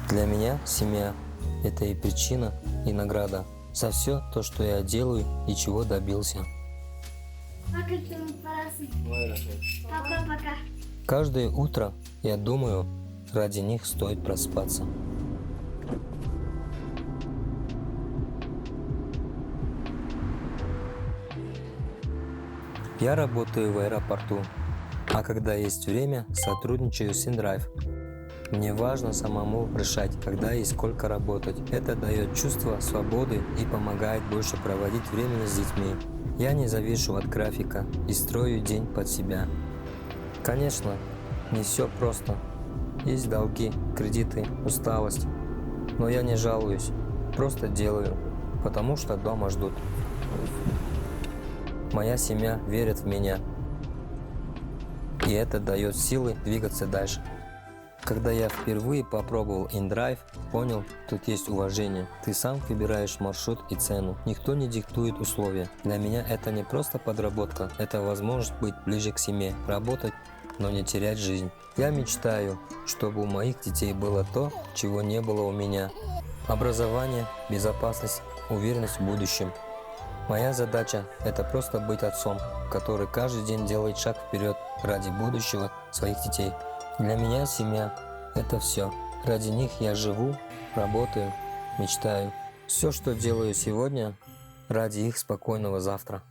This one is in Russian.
Для меня семья – это и причина, и награда за все то, что я делаю и чего добился. Пока-пока. Каждое утро я думаю, ради них стоит проспаться. Я работаю в аэропорту, а когда есть время, сотрудничаю с InDrive. Мне важно самому решать, когда и сколько работать. Это дает чувство свободы и помогает больше проводить время с детьми. Я не завишу от графика и строю день под себя. Конечно, не все просто. Есть долги, кредиты, усталость. Но я не жалуюсь, просто делаю, потому что дома ждут. Моя семья верит в меня, и это дает силы двигаться дальше. Когда я впервые попробовал InDrive, понял, тут есть уважение. Ты сам выбираешь маршрут и цену. Никто не диктует условия. Для меня это не просто подработка, это возможность быть ближе к семье, работать, но не терять жизнь. Я мечтаю, чтобы у моих детей было то, чего не было у меня. Образование, безопасность, уверенность в будущем. Моя задача – это просто быть отцом, который каждый день делает шаг вперед ради будущего своих детей. Для меня семья – это все. Ради них я живу, работаю, мечтаю. Все, что делаю сегодня, ради их спокойного завтра.